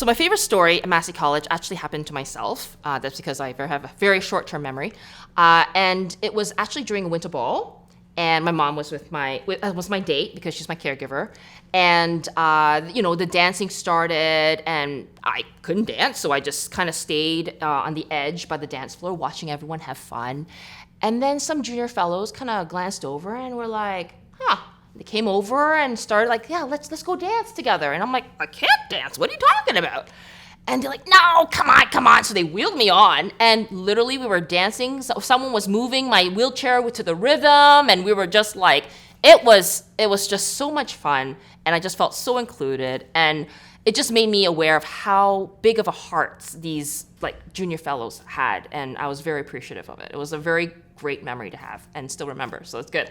So my favorite story at Massey College actually happened to myself. That's because I have a very short-term memory. And it was actually during a winter ball. And my mom was was my date because she's my caregiver. And, the dancing started and I couldn't dance. So I just kind of stayed on the edge by the dance floor watching everyone have fun. And then some junior fellows kind of glanced over and were like, They came over and started like, yeah, let's go dance together. And I'm like, I can't dance. What are you talking about? And they're like, no, come on. So they wheeled me on, and literally we were dancing. So someone was moving my wheelchair to the rhythm, and we were just like, it was just so much fun, and I just felt so included, and it just made me aware of how big of a heart these like junior fellows had, and I was very appreciative of it. It was a very great memory to have and still remember, so it's good.